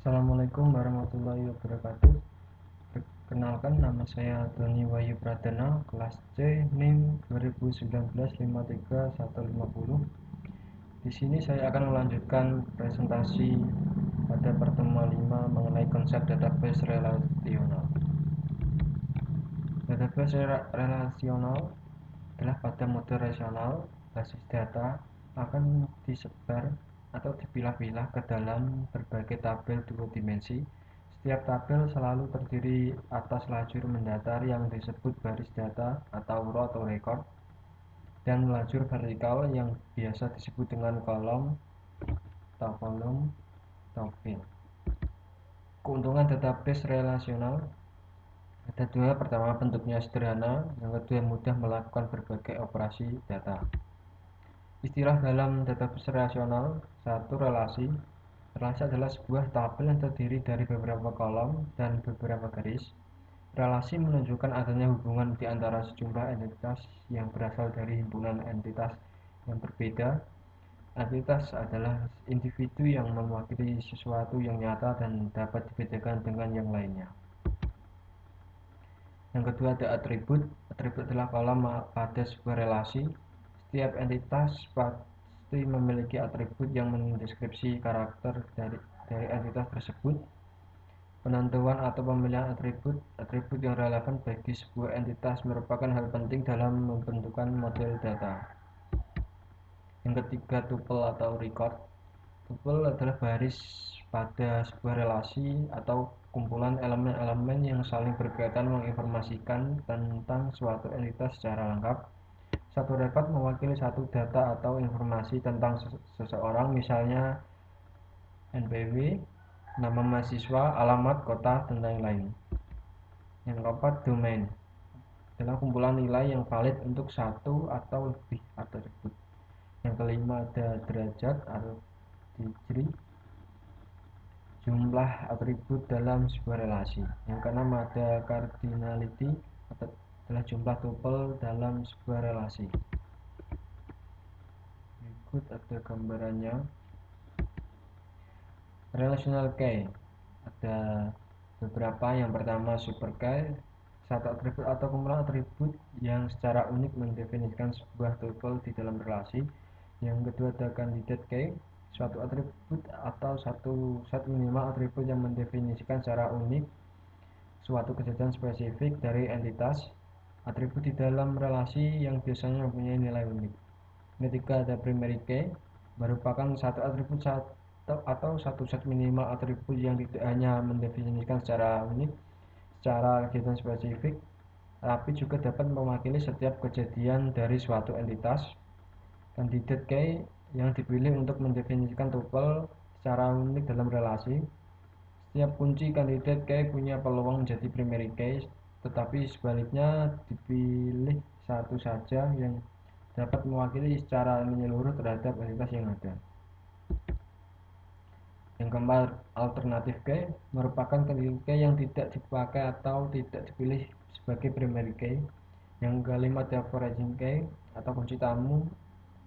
Assalamualaikum warahmatullahi wabarakatuh. Perkenalkan, nama saya Doni Wahyu Pradana, kelas C, NIM 2019-53150. Di sini saya akan melanjutkan presentasi pada pertemuan 5 mengenai konsep database relasional. Database relasional adalah pada mode rasional, basis data akan disebar atau dipilah-pilah ke dalam berbagai tabel dua dimensi. Setiap tabel selalu terdiri atas lajur mendatar yang disebut baris data atau row atau record, dan lajur vertikal yang biasa disebut dengan kolom atau field. Keuntungan database relasional ada dua. Pertama, bentuknya sederhana. Yang kedua, mudah melakukan berbagai operasi data. Istilah dalam database relasional: 1. Relasi. Relasi adalah sebuah tabel yang terdiri dari beberapa kolom dan beberapa garis. Relasi menunjukkan adanya hubungan di antara sejumlah entitas yang berasal dari himpunan entitas yang berbeda. Entitas adalah individu yang mewakili sesuatu yang nyata dan dapat dibedakan dengan yang lainnya. Yang kedua, ada atribut. Atribut adalah kolom pada sebuah relasi. Setiap entitas pasti memiliki atribut yang mendeskripsi karakter dari entitas tersebut. Penentuan atau pemilihan atribut yang relevan bagi sebuah entitas merupakan hal penting dalam membentukkan model data. Yang ketiga, tuple atau record. Tuple adalah baris pada sebuah relasi atau kumpulan elemen-elemen yang saling berkaitan menginformasikan tentang suatu entitas secara lengkap. Satu record mewakili satu data atau informasi tentang seseorang, misalnya NPW, nama mahasiswa, alamat, kota, dan lain-lain. Yang keempat, domain adalah kumpulan nilai yang valid untuk satu atau lebih atribut. Yang kelima, ada derajat atau degree, jumlah atribut dalam sebuah relasi. Yang keenam, ada cardinality, adalah jumlah tuple dalam sebuah relasi. Berikut ada gambarannya. Relational key ada beberapa. Yang pertama, super key, satu atribut atau kumpulan atribut yang secara unik mendefinisikan sebuah tuple di dalam relasi. Yang kedua, ada candidate key, suatu atribut atau satu set minimal atribut yang mendefinisikan secara unik suatu kejadian spesifik dari entitas. Atribut di dalam relasi yang biasanya mempunyai nilai unik. Ketiga, ada primary key, merupakan satu atribut atau satu set minimal atribut yang tidak hanya mendefinisikan secara unik secara kejadian spesifik, tapi juga dapat mewakili setiap kejadian dari suatu entitas. Candidate key yang dipilih untuk mendefinisikan tuple secara unik dalam relasi. Setiap kunci candidate key punya peluang menjadi primary key, tetapi sebaliknya dipilih satu saja yang dapat mewakili secara menyeluruh terhadap entitas yang ada. Yang keempat, alternative key, merupakan candidate key yang tidak dipakai atau tidak dipilih sebagai primary key. Yang kelima, ada foraging key atau kunci tamu,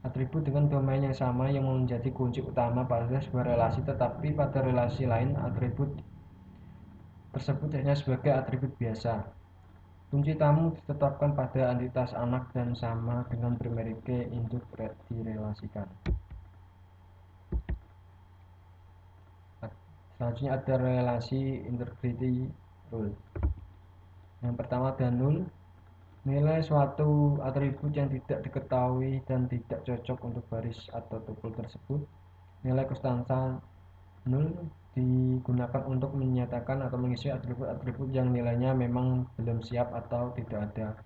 atribut dengan domain yang sama yang menjadi kunci utama pada sebuah relasi, tetapi pada relasi lain atribut tersebut hanya sebagai atribut biasa. Kunci tamu ditetapkan pada entitas anak dan sama dengan primary key induk direlasikan. Selanjutnya ada relasi integrity rule. Yang pertama, ada null, nilai suatu atribut yang tidak diketahui dan tidak cocok untuk baris atau tuple tersebut. Nilai konstanta null digunakan untuk menyatakan atau mengisi atribut-atribut yang nilainya memang belum siap atau tidak ada.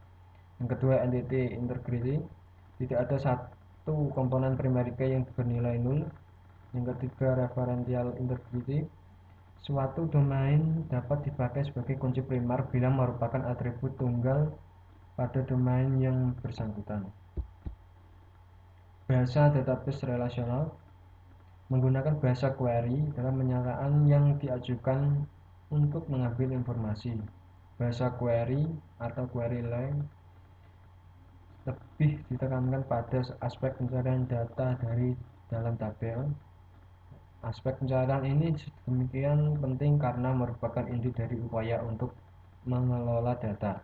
Yang kedua, entity integrity, tidak ada satu komponen primary key yang bernilai null. Yang ketiga, referential integrity, suatu domain dapat dipakai sebagai kunci primer bila merupakan atribut tunggal pada domain yang bersangkutan. Bahasa database relasional menggunakan bahasa query dalam pernyataan yang diajukan untuk mengambil informasi. Bahasa query atau query line lebih ditekankan pada aspek pencarian data dari dalam tabel. Aspek pencarian ini demikian penting karena merupakan inti dari upaya untuk mengelola data.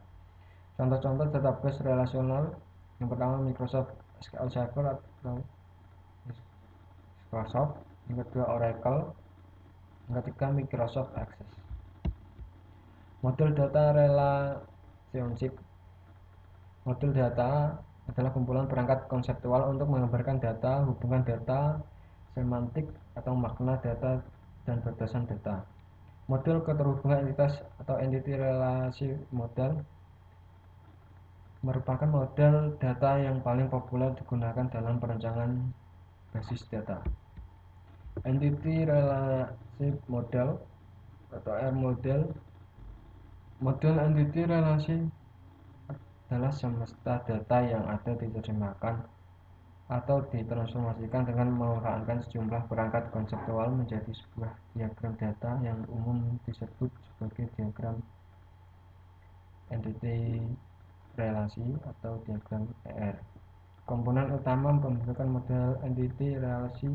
Contoh-contoh database relasional: yang pertama Microsoft SQL Server atau Microsoft, yang kedua Oracle, yang ketiga Microsoft Access. Model data relationship. Model data adalah kumpulan perangkat konseptual untuk menggambarkan data, hubungan data, semantik atau makna data, dan batasan data. Model keterhubungan entitas atau entity relasi model merupakan model data yang paling populer digunakan dalam perancangan basis data. Entity relasi model atau R model. Model entity relasi adalah semesta data yang ada diterjemahkan atau ditransformasikan dengan memanfaatkan sejumlah perangkat konseptual menjadi sebuah diagram data yang umum disebut sebagai diagram entity relasi atau diagram ER. Komponen utama pembentukan model entity relasi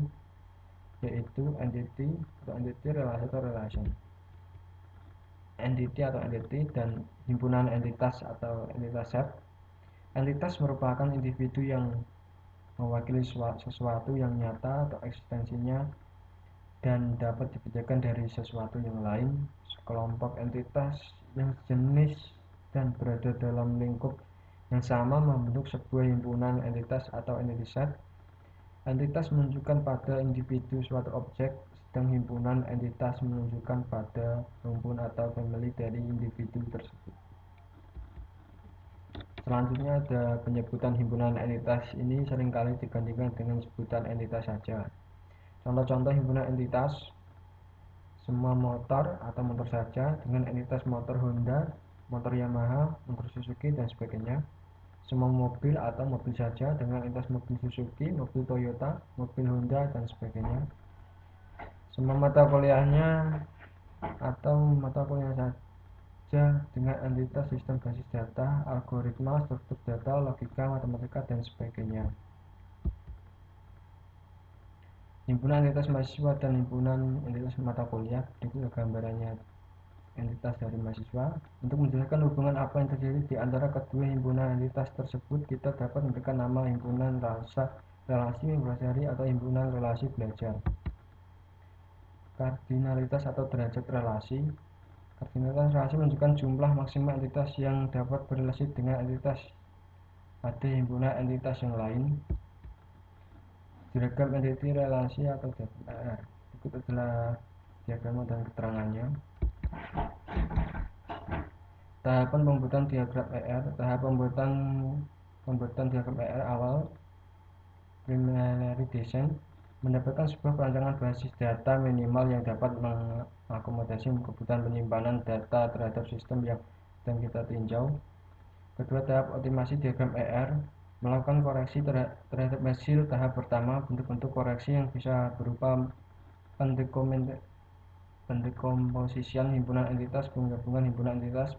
yaitu entity atau entity relasi atau relation, entity atau entity, dan himpunan entitas atau entitas set. Entitas merupakan individu yang mewakili sesuatu yang nyata atau eksistensinya dan dapat dibedakan dari sesuatu yang lain. Sekelompok entitas yang sejenis dan berada dalam lingkup yang sama membentuk sebuah himpunan entitas atau entity set. Entitas menunjukkan pada individu suatu objek, sedang himpunan entitas menunjukkan pada rumpun atau famili dari individu tersebut. Selanjutnya ada penyebutan himpunan entitas. Ini seringkali digantikan dengan sebutan entitas saja. Contoh-contoh himpunan entitas: semua motor atau motor saja dengan entitas motor Honda, motor Yamaha, motor Suzuki, dan sebagainya. Semua mobil atau mobil saja dengan entitas mobil Suzuki, mobil Toyota, mobil Honda, dan sebagainya. Semua mata kuliahnya atau mata kuliah saja dengan entitas sistem basis data, algoritma, struktur data, logika, matematika, dan sebagainya. Himpunan entitas mahasiswa dan himpunan entitas mata kuliah. Berikut gambarannya entitas dari mahasiswa. Untuk menjelaskan hubungan apa yang terjadi di antara kedua himpunan entitas tersebut, kita dapat memberikan nama himpunan relasi mempelajari atau himpunan relasi belajar. Kardinalitas atau derajat relasi. Kardinalitas relasi menunjukkan jumlah maksimal entitas yang dapat berrelasi dengan entitas pada himpunan entitas yang lain. Diagram entity relasi atau diagram ER. Berikut adalah diagram dan keterangannya. Tahapan pembuatan diagram ER. Tahap pembuatan diagram ER awal, preliminary design, mendapatkan sebuah perancangan basis data minimal yang dapat mengakomodasi kebutuhan penyimpanan data terhadap sistem yang sedang kita tinjau. Kedua, tahap optimasi diagram ER, melakukan koreksi terhadap hasil tahap pertama. Bentuk-bentuk koreksi yang bisa berupa pendekomposisian himpunan entitas, penggabungan himpunan entitas,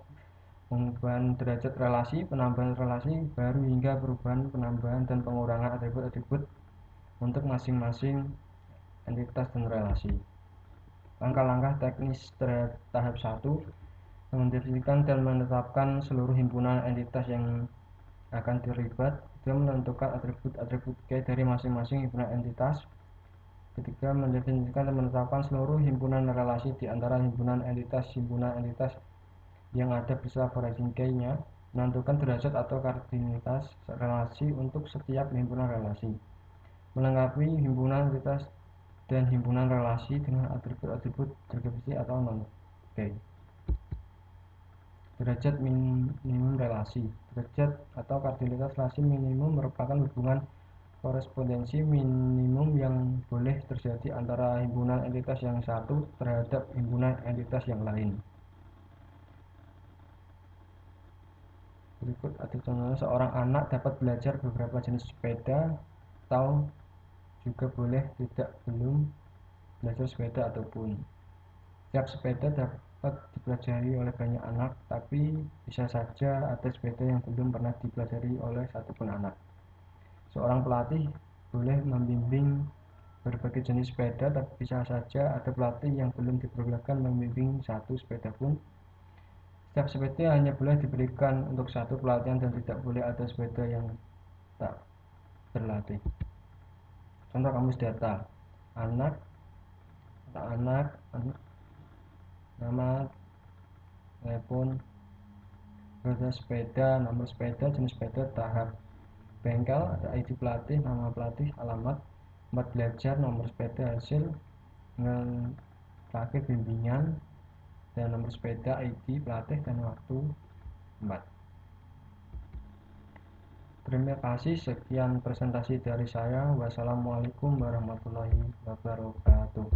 pengubahan derajat relasi, penambahan relasi baru, hingga perubahan, penambahan, dan pengurangan atribut-atribut untuk masing-masing entitas dan relasi. Langkah-langkah teknis tahap 1: mendefinisikan dan menetapkan seluruh himpunan entitas yang akan terlibat. Kedua, menentukan atribut-atribut key dari masing-masing himpunan entitas. Ketiga, mendefinisikan dan menetapkan seluruh himpunan relasi di antara himpunan entitas yang ada beserta variasi key-nya. Menentukan derajat atau kardinalitas relasi untuk setiap himpunan relasi. Melengkapi himpunan entitas dan himpunan relasi dengan atribut-atribut terdefinisi atau non-key. Derajat minimum relasi. Derajat atau kardinalitas relasi minimum merupakan hubungan korespondensi minimum yang boleh terjadi antara himpunan entitas yang satu terhadap himpunan entitas yang lain. Berikut ada contohnya: seorang anak dapat belajar beberapa jenis sepeda, atau juga boleh belum belajar sepeda ataupun. Setiap sepeda dapat dipelajari oleh banyak anak, tapi bisa saja ada sepeda yang belum pernah dipelajari oleh satupun anak. Seorang pelatih boleh membimbing berbagai jenis sepeda, tapi bisa saja ada pelatih yang belum diperbolehkan membimbing satu sepeda pun. Setiap sepeda hanya boleh diberikan untuk satu pelatihan dan tidak boleh ada sepeda yang tak berlatih. Contoh kamus data: anak, nama, telepon, roda sepeda, nomor sepeda, jenis sepeda, tahap bengkel, ada ID pelatih, nama pelatih, alamat, tempat belajar, nomor sepeda, hasil terakhir bimbingan, dan nomor sepeda, ID pelatih, dan waktu, tempat. Terima kasih, sekian presentasi dari saya. Wassalamualaikum warahmatullahi wabarakatuh.